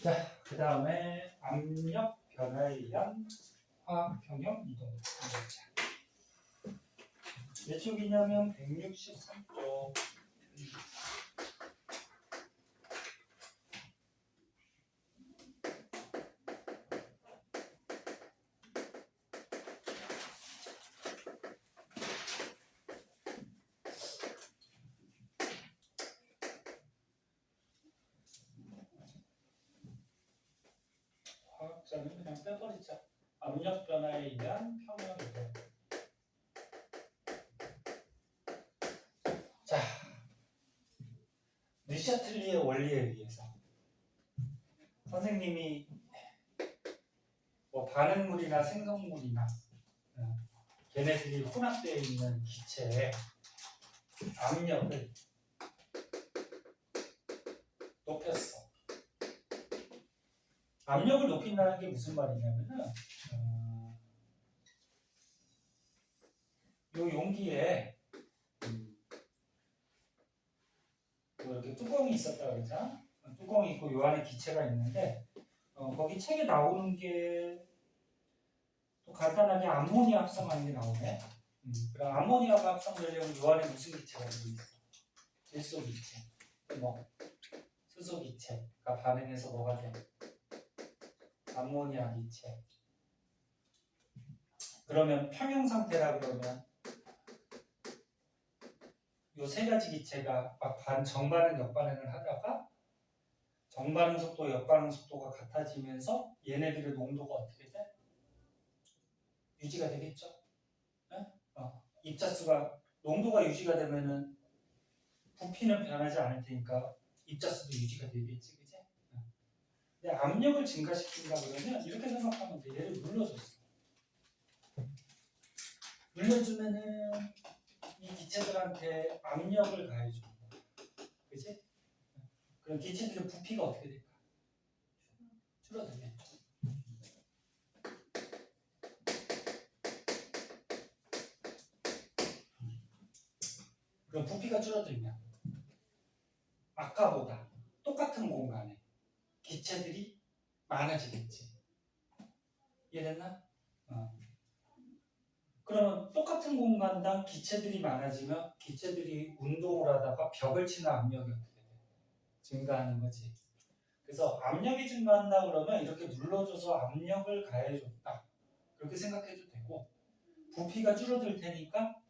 자, 그 다음에 압력 변화에 의한 화학 평형 이동. 몇 쪽이냐면 163쪽. 화학자는 그냥 빼버리자. 압력 변화에 의한 평형 이동. 자, 르샤틀리의 원리에 의해서 선생님이 뭐 반응물이나 생성물이나 걔네들이 혼합되어 있는 기체에 압력을 높였어. 압력을 높인다는 게 무슨 말이냐면은 요 용기에 이렇게 뚜껑이 있었다 그러자. 뚜껑이 있고 요 안에 기체가 있는데 거기 책에 나오는 게 또 간단하게 암모니아 합성하는 게 나오네. 그럼 암모니아가 합성되려면 요 안에 무슨 기체가 들어있어? 질소 기체. 뭐 수소 기체가 반응해서 뭐가 돼? 암모니아 기체. 그러면 평형 상태라 그러면 요 세 가지 기체가 막 정반응 역반응을 하다가 정반응 속도 역반응 속도가 같아지면서 얘네들의 농도가 어떻게 돼? 유지가 되겠죠? 네? 입자수가 농도가 유지가 되면은 부피는 변하지 않을 테니까 입자수도 유지가 되겠지, 그지? 근데 압력을 증가시킨다 그러면 이렇게 생각하면 돼. 얘를 눌러줬어. 눌러주면은 이 기체들한테 압력을 가해줘. 그지? 그럼 기체들의 부피가 어떻게 될까? 줄어들겠죠. 그럼 부피가 줄어들면 아까보다 똑같은 공간에 기체들이 많아지겠지. 이해됐나? 그러면 똑같은 공간당 기체들이 많아지면 기체들이 운동을 하다가 벽을 치는 압력이 어떻게 돼? 증가하는 거지. 그래서 압력이 증가한다 그러면 이렇게 눌러줘서 압력을 가해줬다. 그렇게 생각해도 되고 부피가 줄어들 테니까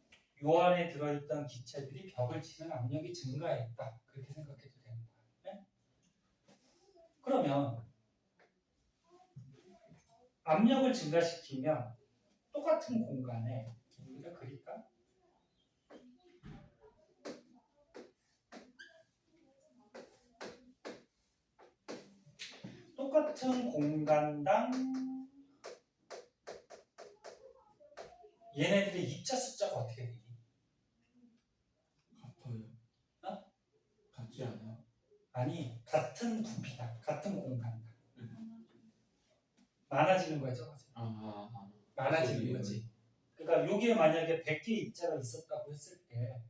요 안에 들어있던 기체들이 벽을 치는 압력이 증가했다. 그렇게 생각해도 되는 거야. 네? 그러면 압력을 증가시키면 똑같은 공간에 우리가 그릴까? 똑같은 공간당 얘네들의 입자 숫자가 어떻게 되니? 같아요. 같지 않아요? 아니, 같은 부피다. 같은 공간당. 많아지는 거죠. 많아지는 거지. 그러니까 여기에 만약에 100개 입자가 있었다고 했을 때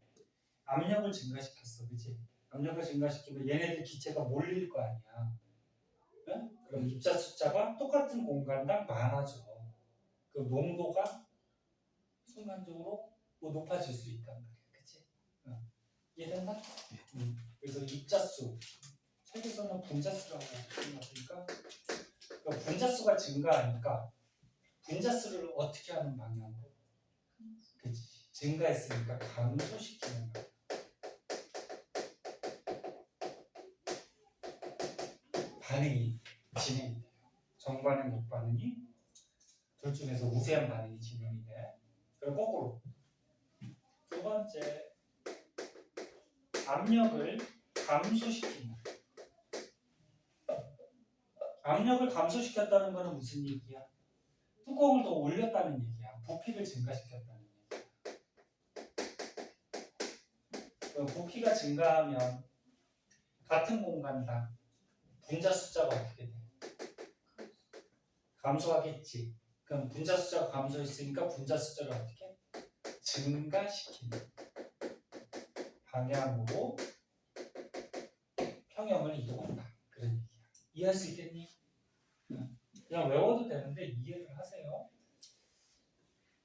압력을 증가시켰어. 그치? 압력을 증가시키면 얘네들 기체가 몰릴 거 아니야. 네? 그럼 입자 숫자가 똑같은 공간당 많아져. 그 농도가 순간적으로 뭐 높아질 수 있단 말이야. 그치? 이해됐나? 그래서 입자수, 책에서는 분자수라고 생각하니까 그러니까 분자수가 증가하니까 분자수를 어떻게 하는 방향으로? 그치? 증가했으니까 감소시키는 거야. 반응이 진행이 돼요. 정반응, 역반응이 둘 중에서 우세한 반응이 진행이 돼. 그럼 거꾸로 두 번째 압력을 감소시키는. 압력을 감소시켰다는 것은 무슨 얘기야? 뚜껑을 더 올렸다는 얘기야. 부피를 증가시켰다는 얘기야. 그럼 부피가 증가하면 같은 공간당 분자 숫자가 어떻게 돼? 감소하겠지. 그럼 분자 숫자가 감소했으니까 분자 숫자를 어떻게? 증가시키는 방향으로 평형을 이동한다. 그런 얘기야. 이해할 수 있겠니? 그냥 외워도 되는데 이해를 하세요.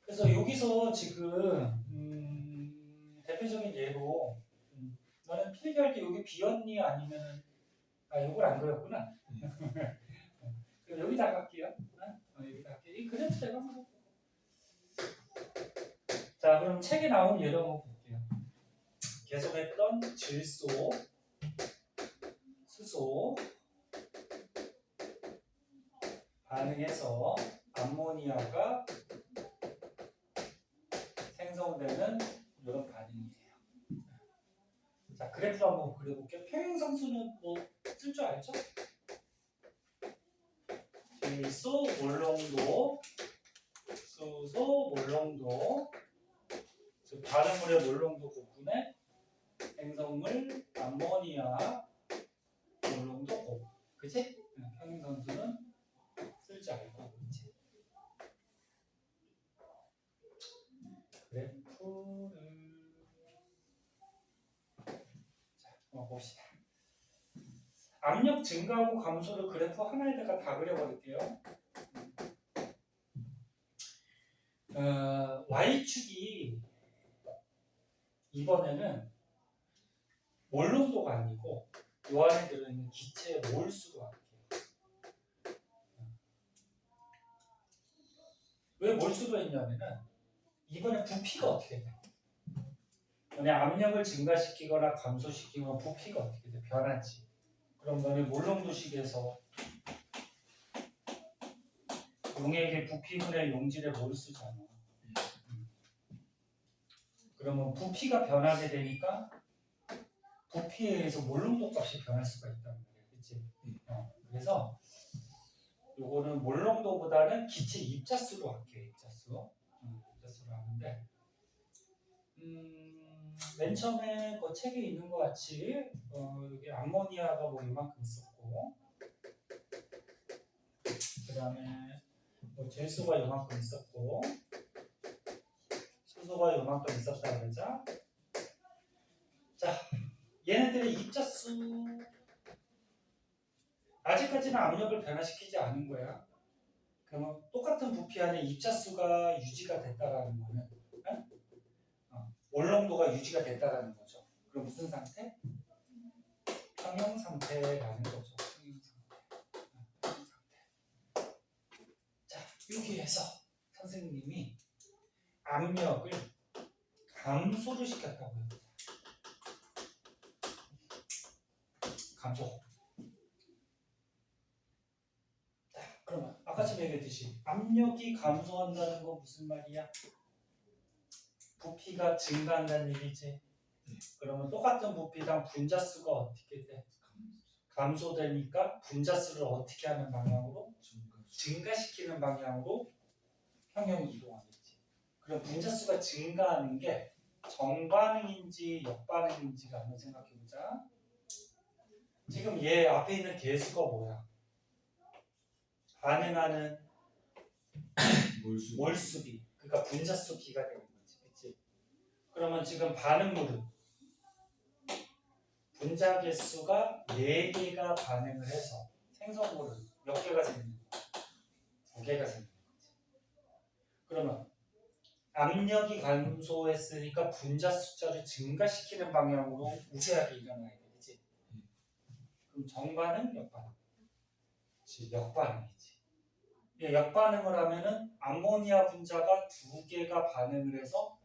그래서 여기서 지금 대표적인 예로 너는 필기할 때 여기 비었니? 아니면 요걸 안 그렸구나. 그럼 여기다 할게요. 여기다 할게요. 이 그래프 내가 한번 해볼게요. 자, 그럼 책에 나온 예로 한번 볼게요. 계속했던 질소, 수소 반응해서 암모니아가 생성되는 이런 반응이에요. 자, 그래프 한번 그려볼게요. 평행상수는 뭐 쓸 줄 알죠? 질소 몰농도, 수소 몰농도, 즉 반응물의 몰농도 곱분의 생성물 암모니아 몰농도 곱. 그치? 평행상수는 쓸 줄 알고 그치? 그래프를 자, 한번 봅시다. 압력 증가하고 감소를 그래프 하나에다가 다 그려버릴게요. Y축이 이번에는 몰농도가 아니고 요 안에 들어있는 기체의 몰수로 할게요. 왜 몰수로 했냐면은 이번에 부피가 어떻게 돼? 너네 압력을 증가시키거나 감소시키면 부피가 어떻게 돼? 변하지. 그럼 너네 몰농도식에서 용액의 부피분의 용질의 몰수잖아. 그러면 부피가 변하게 되니까 부피에 의해서 몰농도 값이 변할 수가 있단 말이야. 그치? 그래서 요거는 몰농도보다는 기체 입자수로 할게요. 입자수로 하는데 맨 처음에 그 책에 있는 것 같이 여기 암모니아가 뭐 이만큼 있었고 그 다음에 뭐 질소가 이만큼 있었고 수소가 이만큼 있었다 그러자. 자, 얘네들의 입자수 아직까지는 압력을 변화시키지 않은 거야. 그러면 똑같은 부피 안에 입자수가 유지가 됐다라는 거는 몰농도가 유지가 됐다라는 거죠. 그럼 무슨 상태? 평형 상태라는 거죠. 평형 상태. 자, 여기에서 선생님이 압력을 감소를 시켰다고요. 감소. 자, 그러면 아까 전에 얘기했듯이 압력이 감소한다는 건 무슨 말이야? 부피가 증가한다는 얘기지. 그러면 똑같은 부피당 분자수가 어떻게 돼? 감소되니까 분자수를 어떻게 하는 방향으로? 증가시키는 방향으로 평형이 이동하겠지. 그럼 분자수가 증가하는 게 정반응인지 역반응인지를 한번 생각해보자. 지금 얘 앞에 있는 개수가 뭐야? 반응하는 몰수비. 그러니까 분자수 비가 되는 거지. 그치? 그러면 지금 반응물은 분자 개수가 4개가 반응을 해서 생성물은 몇 개가 생기는 거야? 2개가 생기는 거지. 그러면 압력이 감소했으니까 분자 숫자를 증가시키는 방향으로 우세하게 일어나야 되지. 그럼 정반응, 역반응. 그치, 역반응이지. 역반응을 하면은 암모니아 분자가 2개가 반응을 해서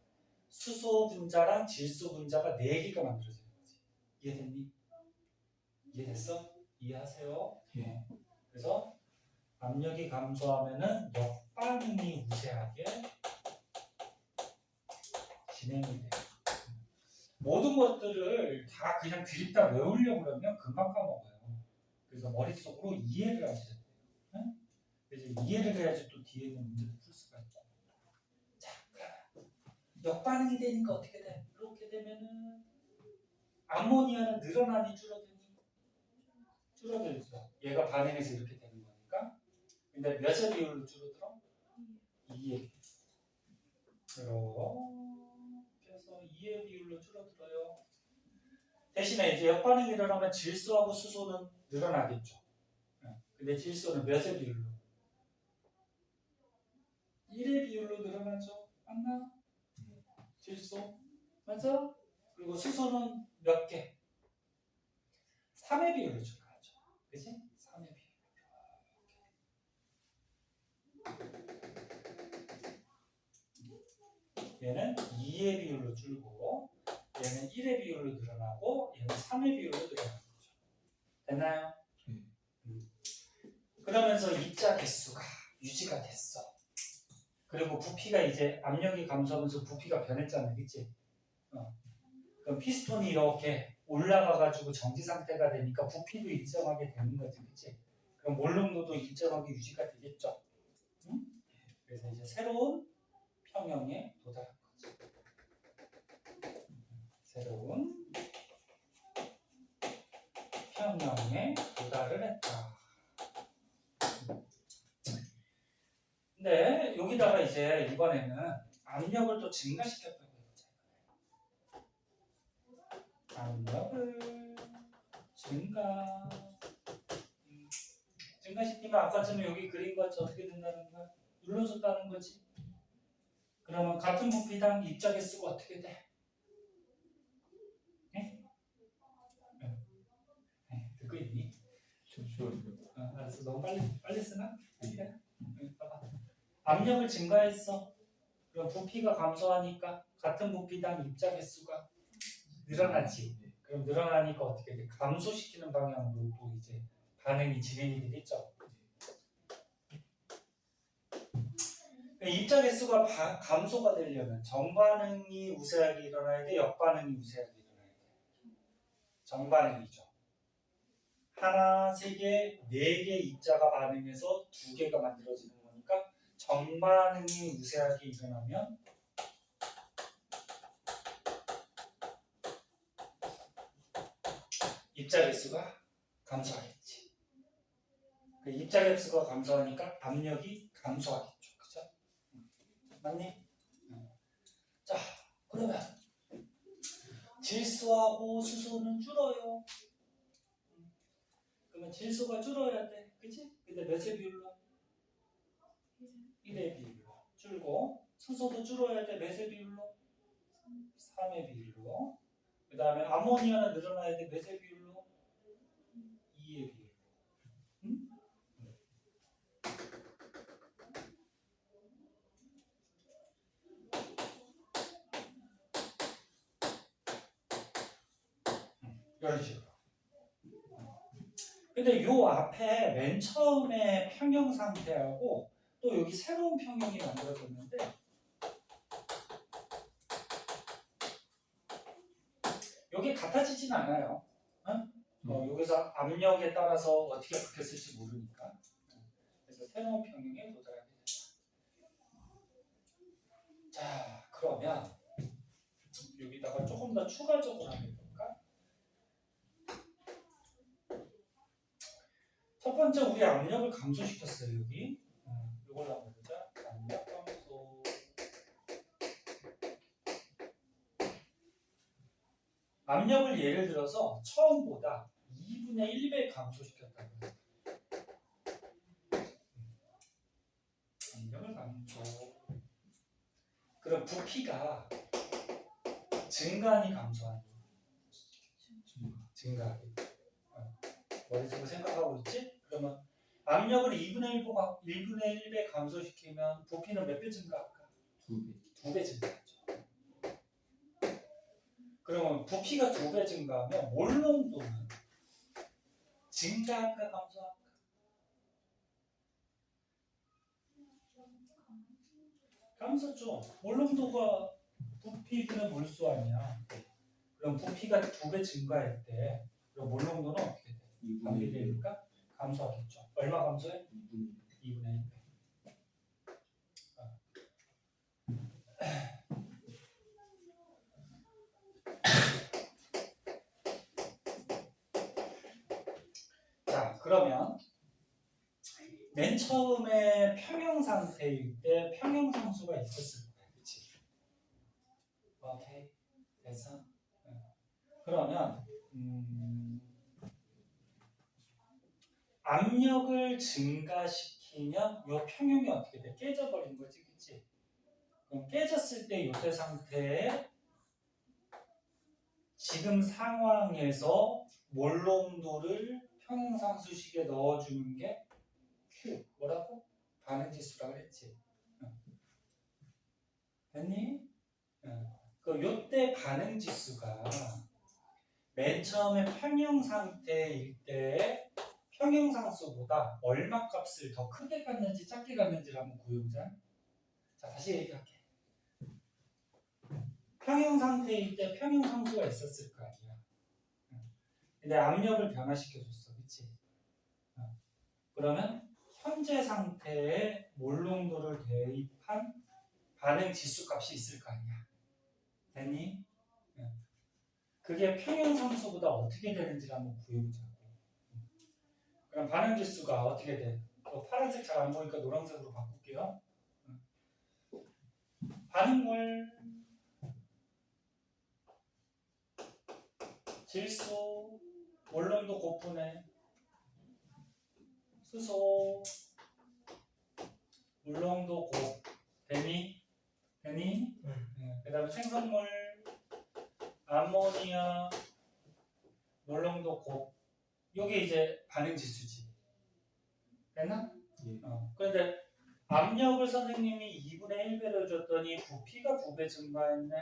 수소 분자랑 질소 분자가 4개가 만들어지는 거지. 이해됐니? 이해됐어? 이해하세요? 예. 그래서 압력이 감소하면은 역반응이 우세하게 진행이 돼요. 모든 것들을 다 그냥 드립다 외우려고 그러면 금방 까먹어요. 그래서 머릿속으로 이해를 하셔야 돼요. 응? 그래서 이해를 해야지 또 뒤에 있는 문제도 풀 수가 있고. 자, 그러면 역반응이 되니까 어떻게 돼? 이렇게 되면은 암모니아는 늘어나니 줄어드니? 줄어들죠. 얘가 반응해서 이렇게 되는 거니까. 근데 몇의 비율로 줄어들어? 2의 비율. 이렇게 해서 2의 비율로 줄어들어요. 대신에 이제 역반응이 일어나면 질소하고 수소는 늘어나겠죠. 근데 질소는 몇의 비율로? 1의 비율로 늘어나죠. 맞나? 질소. 맞아? 그리고 수소는 몇 개? 3의 비율로 증가하죠. 그치? 3의 비율. 얘는 2의 비율로 줄고 얘는 1의 비율로 늘어나고 얘는 3의 비율로 늘어나는 거죠. 됐나요? 그러면서 입자 개수가 유지가 됐어. 그리고 부피가 이제 압력이 감소하면서 부피가 변했잖아. 그치? 그럼 피스톤이 이렇게 올라가가지고 정지 상태가 되니까 부피도 일정하게 되는 거지. 그치? 그럼 몰롱도도 일정하게 유지가 되겠죠. 응? 그래서 이제 새로운 평형에 도달한 거지. 새로운 평형에 도달을 했다. 근데 여기다가 이제 이번에는 압력을 또 증가시켰다고 해보자. 압력을 증가시키면 아까처럼 여기 그린 것처럼 어떻게 된다는 거야? 눌러줬다는 거지. 그러면 같은 부피당 입자 개수가 어떻게 돼? 네? 듣고 있니? 잠시만요. 알았어. 너무 빨리 쓰나? 그래? 봐봐. 압력을 증가했어. 그럼 부피가 감소하니까 같은 부피당 입자 개수가 늘어나지. 그럼 늘어나니까 어떻게 돼? 감소시키는 방향으로 또 이제 반응이 진행이 되겠죠. 입자 개수가 감소가 되려면 정반응이 우세하게 일어나야 돼, 역반응이 우세하게 일어나야 돼. 정반응이죠. 하나, 세 개, 네 개 입자가 반응해서 두 개가 만들어지는 거니까 정반응이 우세하게 일어나면 입자 개수가 감소하겠지. 그 입자 개수가 감소하니까 압력이 감소하겠죠. 그죠? 맞니? 자, 그러면 질소하고 수소는 줄어요. 그러면 질소가 줄어야 돼. 그치? 근데 몇의 비율로? 1의 비율로 줄고 수소도 줄어야 돼. 몇의 비율로? 3의 비율로. 그 다음에 아모니아는 늘어나야 돼. 몇의 비율로? 2의 비율로. 응? 이런 식으로. 근데 요 앞에 맨 처음에 평형 상태하고 또 여기 새로운 평형이 만들어졌는데 여기 같아지진 않아요. 응? 여기서 압력에 따라서 어떻게 바뀌었을지 모르니까. 그래서 새로운 평형에 도달하게 됩니다. 자, 그러면 여기다가 조금 더 추가적으로 한번 해볼까? 첫 번째 우리 압력을 감소시켰어요. 여기. 이걸 한번 보자. 압력 감소. 압력을 예를 들어서 처음보다 2분의 1배 감소시켰다고 해요. 압력을 감소. 그럼 부피가 증가하니 감소하니? 증가하기. 머릿속으로 생각하고 있지? 그러면 압력을 2분의 1배 감소시키면 부피는 몇 배 증가할까? 2배. 2배 증가하죠. 그러면 부피가 2배 증가하면 몰롱도는 증가할까 감소할까? 감소죠. 몰롱도가 부피분의 몰수 아니야. 그럼 부피가 2배 증가할 때 그럼 몰롱도는 어떻게 돼? 2분의 1. 반비례니까 감소하겠죠. 얼마 감소해? 2분의 1배. 자, 그러면 맨 처음에 평형 상태일 때 평형 상수가 있었을 거야. 그치? 오케이. 됐어? 그러면 압력을 증가시키면 이 평형이 어떻게 돼? 깨져버리는 거지, 그치? 그럼 깨졌을 때 요때 상태에 지금 상황에서 몰롱도를 평행상수식에 넣어주는 게 Q. 뭐라고? 반응지수라고 그랬지. 됐니? 그 요때 반응지수가 맨 처음에 평형 상태일 때 평형상수보다 얼마 값을 더 크게 갖는지 작게 갖는지를 한번 구해보자. 자, 다시 얘기할게. 평형 상태일 때 평형상수가 있었을 거 아니야. 근데 압력을 변화시켜줬어, 그치? 그러면 현재 상태에 몰롱도를 대입한 반응 지수 값이 있을 거 아니야. 됐니? 그게 평형상수보다 어떻게 되는지를 한번 구해보자고. 그럼 반응 지수가 어떻게 돼? 파란색 잘 안 보니까 노란색으로 바꿀게요. 반응물, 질소, 몰롱도 곱분해, 수소, 몰롱도 곱, 되니? 그 다음에 생성물, 암모니아, 몰롱도 곱. 요게 이제 반응 지수지. 됐나? 예. 그런데 압력을 선생님이 2분의 1배로 줬더니 부피가 2배 증가했네.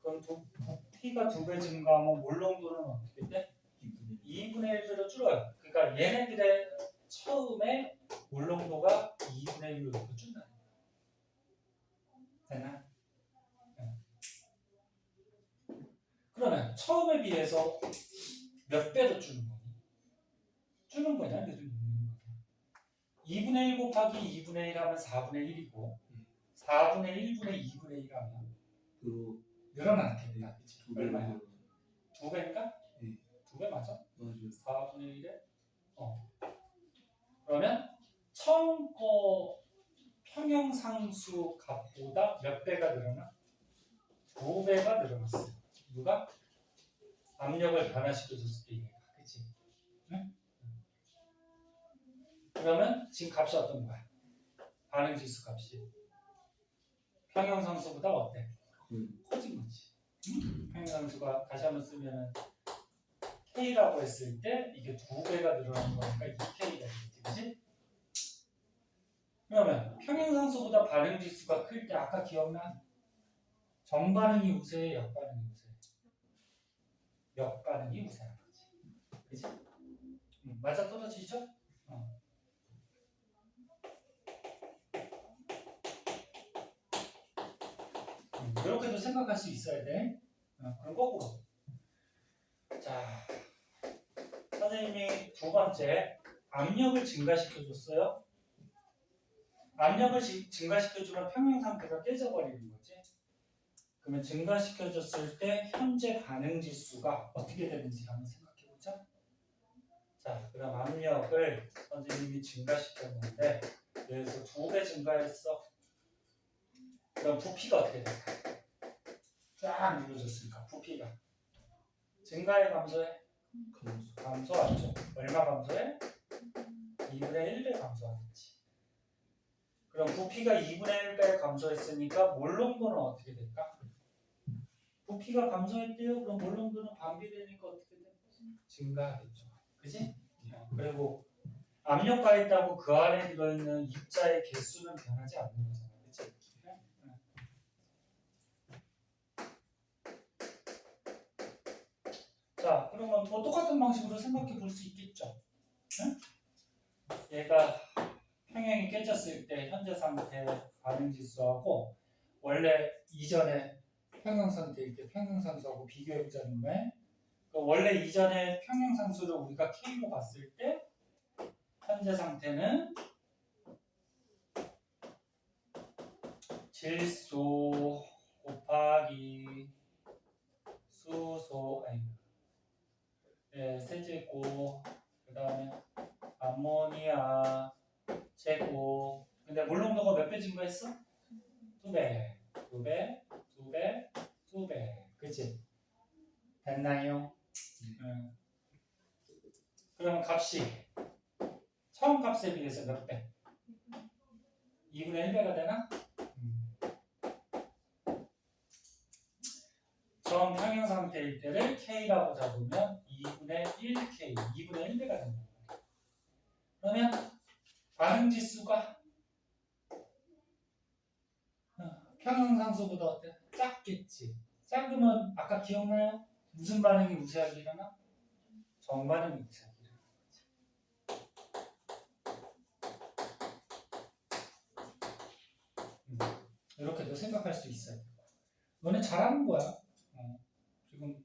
그럼 부피가 2배 증가하면 몰롱도는 어떻게 돼? 2분의 1배로 줄어요. 그러니까 얘네들의 처음에 몰롱도가 2분의 1로 이렇게 준다. 되나? 그러면 처음에 비해서 몇 배로 주는 거니? 주는 거냐? 늘리는 거냐? 2분의 1 곱하기 2분의 1 하면 4분의 1이고 4분의 1분의 2분의 1 하면 늘어나겠다. 그치? 얼마야? 2배인가? 네. 2배 맞아? 맞아요. 4분의 1에? 그러면 처음 거 평형상수 값보다 몇 배가 늘어나? 2배가 늘어났어요. 누가? 압력을 변화시켜줬을 때 얘가. 그치? 응? 그러면 지금 값이 어떤 거야? 반응지수 값이 평형상수보다 어때? 커진 거지. 평형상수가 다시 한번 쓰면 K라고 했을 때 이게 2배가 늘어나는 거니까 2K가 되겠지. 그치? 그러면 평형상수보다 반응지수가 클 때 아까 기억나? 정반응이 우세해, 역반응이 우세해? 역반응이 우세한 거지. 그치? 맞아 떨어지죠? 이렇게도 생각할 수 있어야 돼. 그럼 거꾸로. 자, 선생님이 두 번째 압력을 증가시켜줬어요. 압력을 증가시켜주면 평형 상태가 깨져버리는 거지. 그러면 증가시켜줬을 때 현재 반응 지수가 어떻게 되는지 한번 생각해보자. 자, 그럼 압력을 선생님이 증가시켰는데 여기서 2배 증가했어. 그럼 부피가 어떻게 될까? 쫙 눌러줬으니까 부피가 증가해 감소해? 감소하죠. 얼마 감소해? 2분의 1배 감소하겠지. 그럼 부피가 2분의 1배 감소했으니까 몰롱도는 어떻게 될까? 부피가 감소했대요. 그럼 몰롱도는 반비되니까 어떻게 돼? 증가하겠죠. 그지? 그리고 압력 가했다고 그 안에 들어있는 입자의 개수는 변하지 않는 거잖아. 그치? 자, 그러면 뭐 똑같은 방식으로 생각해 볼 수 있겠죠. 응? 얘가 평형이 깨졌을 때 현재 상태 반응 지수하고 원래 이전에 평형 상태일 때 평형상수하고 비교해 보자는 거예요. 원래 이전에 평형상수를 우리가 K로 봤을 때 현재 상태는 질소 곱하기 수소 세제곱 그 다음에 암모니아 제곱. 근데 몰롱도가 몇 배 증가했어? 2배, 2배, 2배, 2배. 그치? 됐나요? 그러면 값이 처음값에 비해서 몇 배? 2분의 1배가 되나? 정평형 상태일 때를 K라고 잡으면 2분의 1K, 2분의 1배가 됩니다. 그러면 반응지수가 평형상수보다 어때? 작겠지. 작으면 아까 기억나요? 무슨 반응이 우세하게 일어나? 정반응이 우세하게 일어나. 이렇게도 생각할 수 있어요. 너네 잘하는 거야. 지금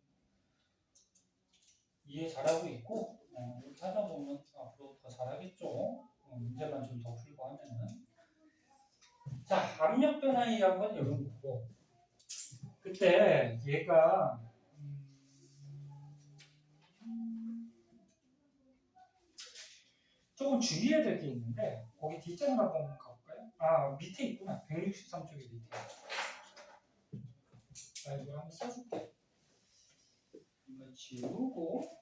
이해 잘하고 있고 이렇게 하다 보면 앞으로 더 잘하겠죠. 문제만 좀 더 풀고 하면은. 자, 압력 변화 이해한 건 이런 거고. 그때 얘가 조금 주의해야 될 게 있는데 거기 뒷장을 한번 가볼까요? 아, 밑에 있구나. 163쪽에 밑에. 자, 이걸 한번 써줄게. 이거 지우고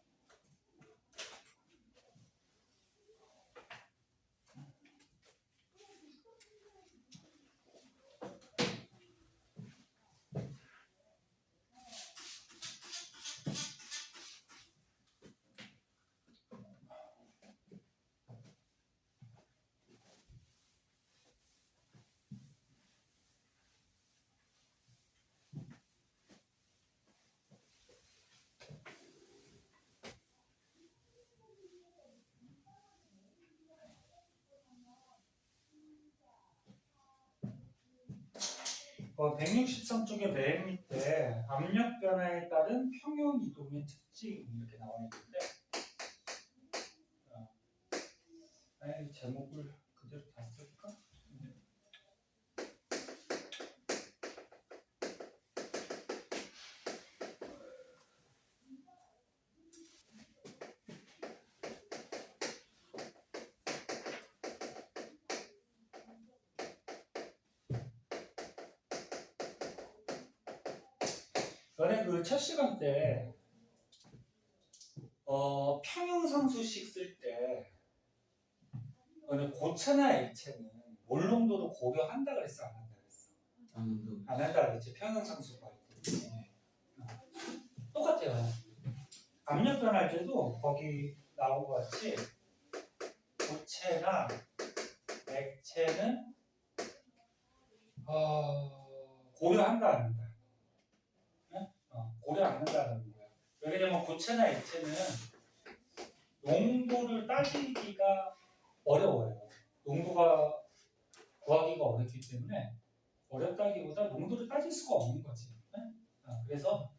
뭐 163쪽의 맨 밑에 압력 변화에 따른 평형 이동의 특징 이렇게 나와 있는데 이 제목을 그대로 다 쓸까? 너네 그 첫 시간 때 평형상수식 쓸 때 너네 고체나 액체는 몰농도를 고려한다 그랬어 안 한다 그랬어? 안 한다 그랬지. 평형상수 구할 때 똑같아요. 압력 변할 때도 거기 나온 것 같이 고체나 액체는 고려한다 안 한다? 고려 안 한다는 거야. 왜냐면 고체나 액체는 농도를 따지기가 어려워요. 농도가 구하기가 어렵기 때문에 어렵다기보다 농도를 따질 수가 없는 거지. 그래서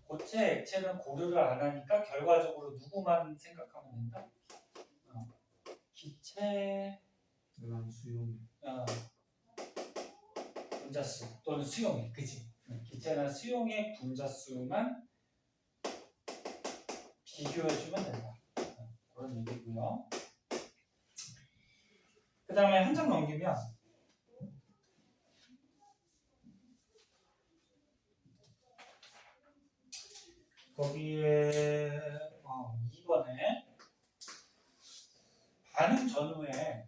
고체, 액체는 고려를 안 하니까 결과적으로 누구만 생각하면 된다? 기체, 수용. 분자수 또는 수용액, 그지? 기체나 수용액 분자수만 비교해주면 된다. 그런 얘기고요. 그 다음에 한 장 넘기면 거기에 2번에 반응 전후에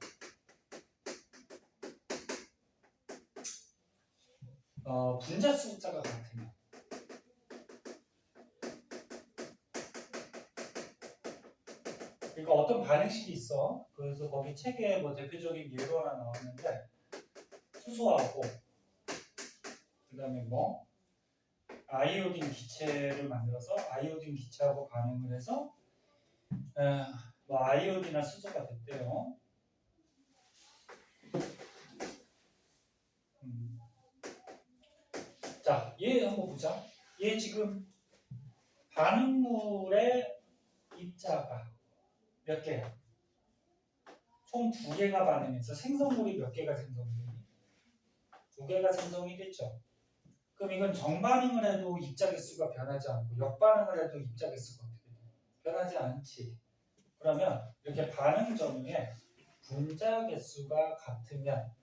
분자수 숫자가 같으면 그러니까 어떤 반응식이 있어. 그래서 거기 책에 뭐 대표적인 예로 하나 나왔는데 수소하고 그 다음에 뭐 아이오딘 기체를 만들어서 아이오딘 기체하고 반응을 해서 뭐 아이오딘이나 수소가 됐대요. 자, 얘 한번 보자. 얘 지금 반응물의 입자가 몇 개야? 총 2개가 반응해서 생성물이 몇 개가 생성이 되니? 2개가 생성이 됐죠. 그럼 이건 정반응을 해도 입자 개수가 변하지 않고 역반응을 해도 입자 개수가 어떻게 돼? 변하지 않지. 그러면 이렇게 반응 전후에 분자 개수가 같으면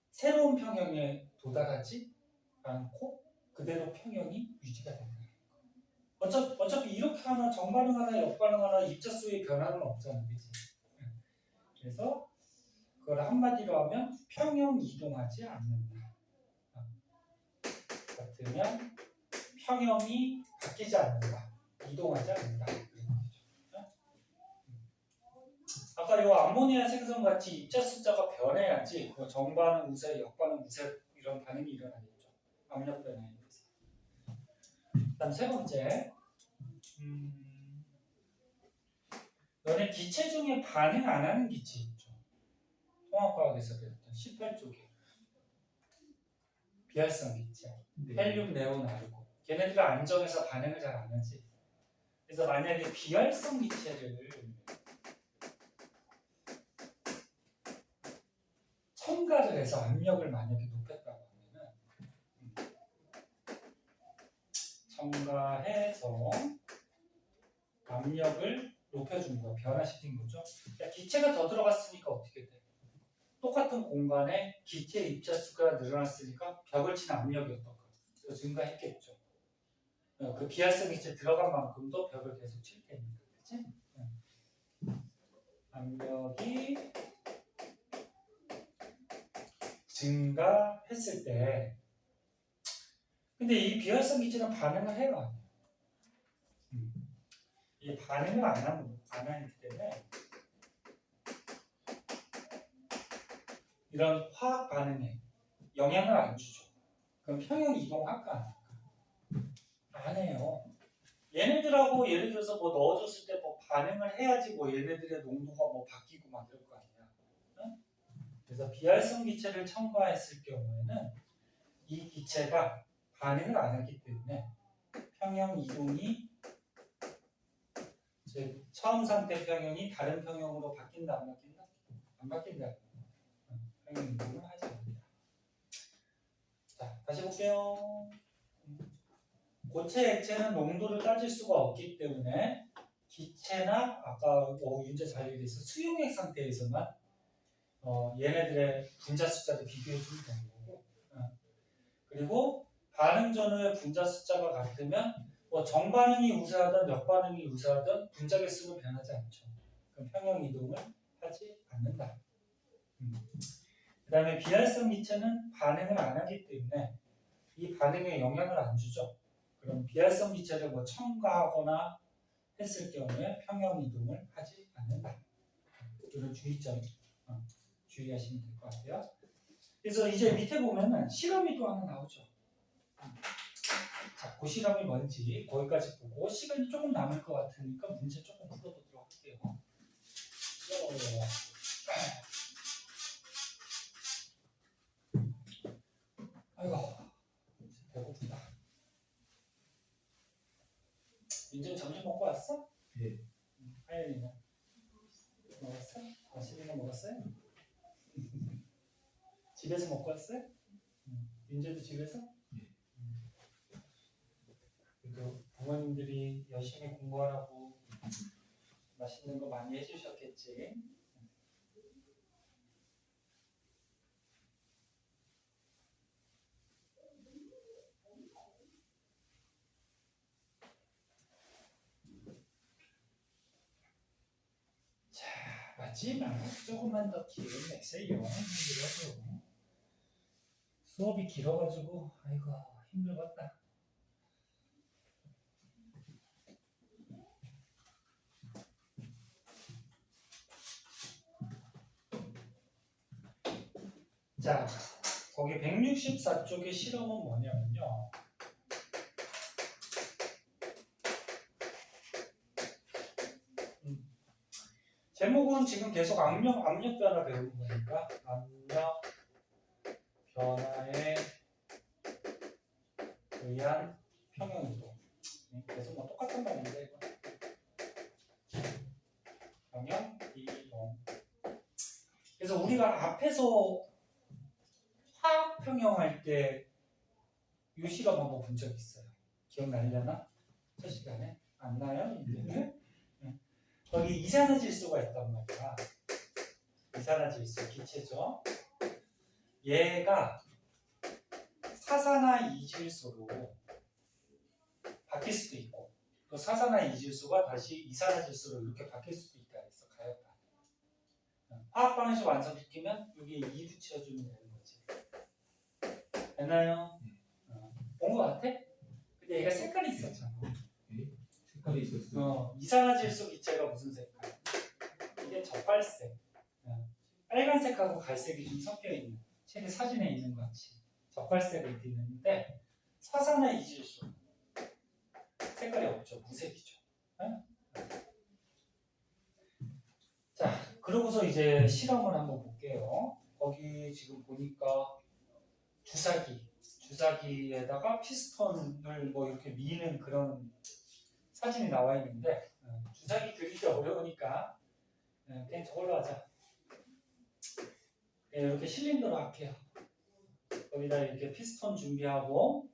새로운 평형에 도달하지 않고 그대로 평형이 유지가 된다. 어차피 이렇게 하나 정반응하나 역반응하나 입자수의 변화는 없잖아, 그치? 그래서 그걸 한마디로 하면 평형 이동하지 않는다. 같으면 평형이 바뀌지 않는다. 이동하지 않는다. 아까 이 암모니아 생성 같이 입자 숫자가 변해야지 뭐 정반응 우세, 역반응 우세 이런 반응이 일어나겠죠. 압력 변화에 의해서. 그다음 세 번째, 너네 기체 중에 반응 안 하는 기체 있죠. 통합과학에서 배웠던 18쪽에 비활성 기체, 헬륨, 네온, 아르고. 걔네들은 안정해서 반응을 잘 안 하지. 그래서 만약에 비활성 기체를 첨가를 해서 압력을 만약에 높였다고 하면은 첨가해서 압력을 높여준 거야. 변화시킨 거죠. 그러니까 기체가 더 들어갔으니까 어떻게 돼? 똑같은 공간에 기체 입자수가 늘어났으니까 벽을 치는 압력이 어떤가? 더 증가했겠죠. 그 비활성 기체 들어간 만큼도 벽을 계속 칠 테니까. 그치? 압력이 증가했을 때 근데 이 비활성 기체는 반응을 해요. 이 반응을 안 하기 때문에 이런 화학 반응에 영향을 안 주죠. 그럼 평형 이동할까 안 할까? 안 해요. 얘네들하고 예를 들어서 뭐 넣어줬을 때 뭐 반응을 해야지 뭐 얘네들의 농도가 뭐 바뀌고 막 이럴 거 아니야. 응? 그래서 비활성 기체를 첨가했을 경우에는 이 기체가 반응을 안 하기 때문에 평형 이동이 즉 처음 상태 평형이 다른 평형으로 바뀐다 안 바뀐다? 안 바뀐다. 평형 이동을 하지 않는다. 자, 다시 볼게요. 고체 액체는 농도를 따질 수가 없기 때문에 기체나 아까 윤재 잘 얘기했어 수용액 상태에서만 얘네들의 분자 숫자를 비교해 주면 되는 거고 그리고 반응 전후의 분자 숫자가 같으면 뭐 정반응이 우세하든 역반응이 우세하든 분자 개수는 변하지 않죠. 그럼 평형 이동을 하지 않는다. 그 다음에 비활성 기체는 반응을 안 하기 때문에 이 반응에 영향을 안 주죠. 그럼 비활성 기체를 뭐 첨가하거나 했을 경우에 평형 이동을 하지 않는다. 이런 주의점 주의하시면 될 것 같아요. 그래서 이제 밑에 보면은 실험이 또 하나 나오죠. 자, 그 실험이 뭔지 거기까지 보고 시간이 조금 남을 것 같으니까 문제 조금 풀어보도록 할게요. 아이고 배고프다. 민준 점심 먹고 왔어? 예. 하연이는 먹었어? 시리는 먹었어요? 집에서 먹고 왔어요? 민재도 집에서? 예. 그래도 부모님들이 열심히 공부하라고 맛있는 거 많이 해주셨겠지. 자, 마지막 조금만 더 기회를 내세요. 힘들어도 수업이 길어가지고 아이고 힘들었다. 자, 거기 164쪽의 실험은 뭐냐면요. 제목은 지금 계속 압력 변화 배우는 거니까 압력 변화에 의한 평형 이동. 계속 뭐 똑같은 말인데 이거. 평형 이동. 그래서 우리가 앞에서 화학 평형할 때 이 실험 한번 본 적 있어요. 기억나려나? 첫 시간에? 안 나요? 이제는? 거기 이산화질소가 있단 말이야. 이산화질소 기체죠. 얘가 사산화 이질소로 바뀔 수도 있고 또 사산화 이질소가 다시 이산화질소로 이렇게 바뀔 수도 있다 해서 가였다. 방정식 완성시키면 여기에 2 붙여주면 되는 거지. 됐나요? 본 거 같아? 근데 얘가 색깔이 있었잖아. 색깔이 있었어요. 이산화질소 기체가 무슨 색깔? 이게 적갈색. 빨간색하고 갈색이 좀 섞여 있는. 책에 사진에 있는 것 같이 적갈색을 띠는데 사산화 이질소 색깔이 없죠. 무색이죠. 자, 그러고서 이제 실험을 한번 볼게요. 거기 지금 보니까 주사기에다가 피스톤을 뭐 이렇게 미는 그런 사진이 나와 있는데 주사기 그리기 어려우니까 그냥 저걸로 하자. 이렇게 실린더로 할게요. 거기다 이렇게 피스톤 준비하고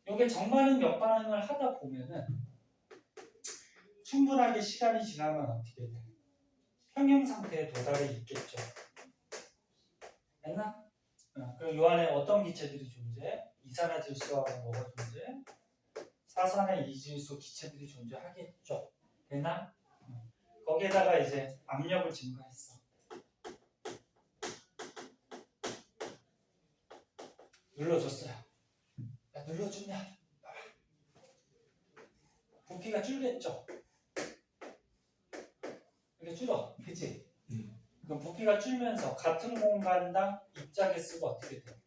이게 정반응 역반응을 하다 보면은 충분하게 시간이 지나면 어떻게 돼? 평형 상태에 도달해 있겠죠. 됐나? 그리고 이 안에 어떤 기체들이 존재해? 이산화질소하고 뭐가 존재해? 사산의 이질소 기체들이 존재하겠죠. 되나? 거기에다가 이제 압력을 증가했어. 눌러줬어요. 눌러주면 부피가 줄겠죠. 이렇게 줄어, 그치? 그럼 부피가 줄면서 같은 공간당 입자 개수가 어떻게 돼?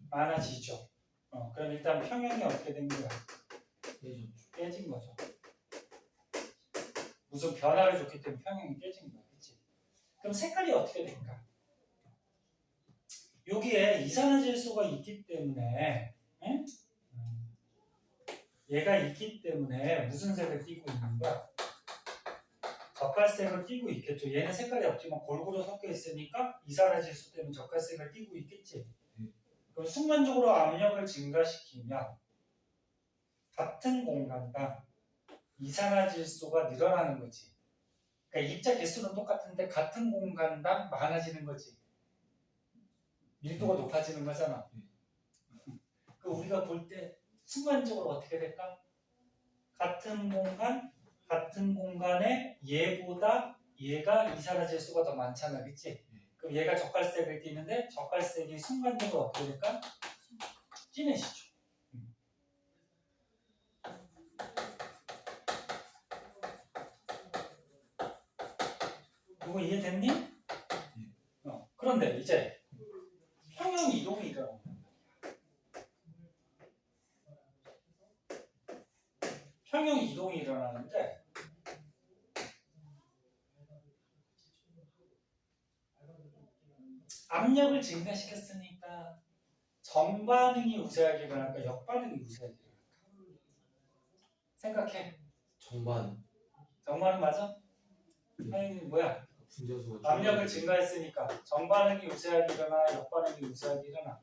많아지죠. 그럼 일단 평형이 어떻게 된 거야? 깨진 거죠. 무슨 변화를 줬기 때문에 평형이 깨진 거야, 그치? 그럼 색깔이 어떻게 될까? 여기에 이산화질소가 있기 때문에, 응? 얘가 있기 때문에 무슨 색을 띠고 있는 거야? 적갈색을 띠고 있겠죠. 얘는 색깔이 없지만 골고루 섞여 있으니까 이산화질소 때문에 적갈색을 띠고 있겠지. 그럼 순간적으로 압력을 증가시키면 같은 공간당 이산화질소가 늘어나는 거지. 그러니까 입자 개수는 똑같은데 같은 공간당 많아지는 거지. 밀도가 높아지는 거잖아. 그 우리가 볼 때 순간적으로 어떻게 될까? 같은 공간에 얘보다 얘가 이산화질소가 더 많잖아, 그치? 그럼 얘가 적갈색을 띠는데 적갈색이 순간적으로 어떻게 될까? 진해지죠. 이거 이해됐니? 그런데 이제 평형 이동이 일어난단 말이야. 평형 이동이 일어나는데 압력을 증가시켰으니까 정반응이 우세하게 일어날까 역반응이 우세하게 일어날까? 생각해. 정반응 맞아? 아니 뭐야? 압력을 증가했으니까 정반응이 우세하게 일어나 역반응이 우세하게 일어나?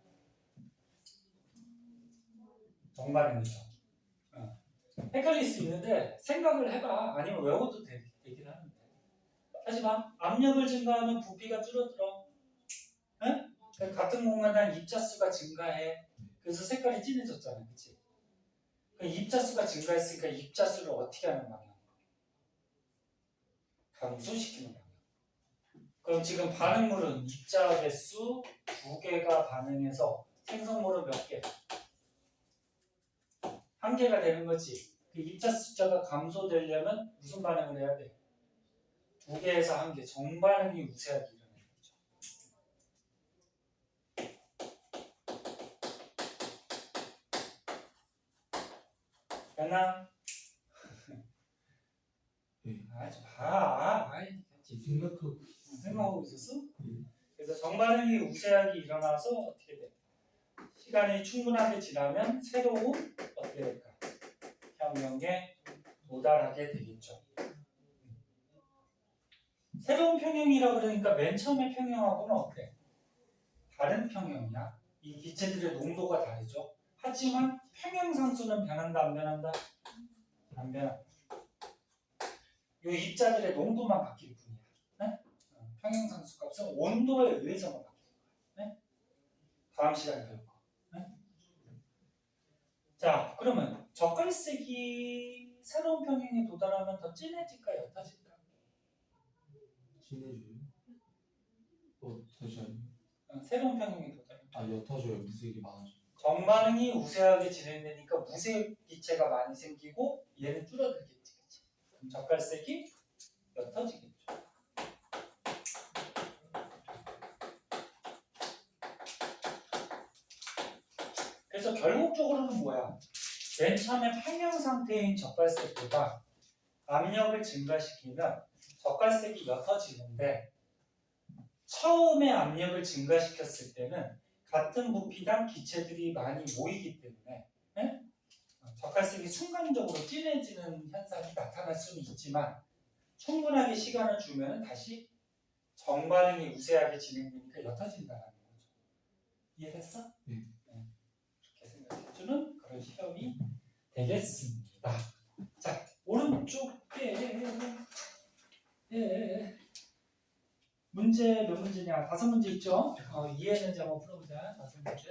정반응이죠. 헷갈릴 수 있는데 생각을 해봐. 아니면 외워도 되긴 하는데. 하지만 압력을 증가하면 부피가 줄어들어. 응? 같은 공간당 입자수가 증가해. 그래서 색깔이 진해졌잖아, 그렇지? 입자수가 증가했으니까 입자수를 어떻게 하는 방향? 감소시키는 방향. 그럼 지금 반응물은 입자 개수 2개가 반응해서 생성물은 몇 개? 1개가 되는 거지. 그 입자 숫자가 감소되려면 무슨 반응을 해야 돼? 2개에서 1개, 정반응이 우세하게 일어나는 거죠. 됐나? 좀 봐. 생각하고 있었어? 그래서 정반응이 우세하게 일어나서 어떻게 돼? 시간이 충분하게 지나면 새로운 어떻게 될까? 평형에 도달하게 되겠죠. 새로운 평형이라고 그러니까 맨 처음에 평형하고는 어때? 다른 평형이야. 이 기체들의 농도가 다르죠. 하지만 평형 상수는 변한다 안 변한다? 안 변한다. 이 입자들의 농도만 바뀔 뿐이야. 네? 평형 상수 값은 온도에 의해서만 바뀔 거야. 네? 다음 시간에 배울 거. 네? 자, 그러면 적갈색이 새로운 평행에 도달하면 더 진해질까 옅어질까? 진해져요. 다시 아니. 새로운 평행에 도달하면 옅어져요. 무색이 많아져. 정반응이 우세하게 진행되니까 무색 기체가 많이 생기고 얘는 줄어들겠지. 그치? 그럼 젓갈색이 옅어지겠죠. 그래서 결국적으로는 뭐야? 맨 처음에 평형 상태인 젓갈색보다 압력을 증가시키면 젓갈색이 옅어지는데 처음에 압력을 증가시켰을 때는 같은 부피당 기체들이 많이 모이기 때문에 젓갈색이 순간적으로 진해지는 현상이 나타날 수는 있지만 충분하게 시간을 주면 다시 정반응이 우세하게 진행되니까 옅어진다는 거죠. 이해됐어? 네. 그렇게 생각해주는 그런 시험이 되겠습니다. 자, 오른쪽에 문제 몇 문제냐? 5문제 있죠? 이해했는지 한번 풀어보자. 5문제.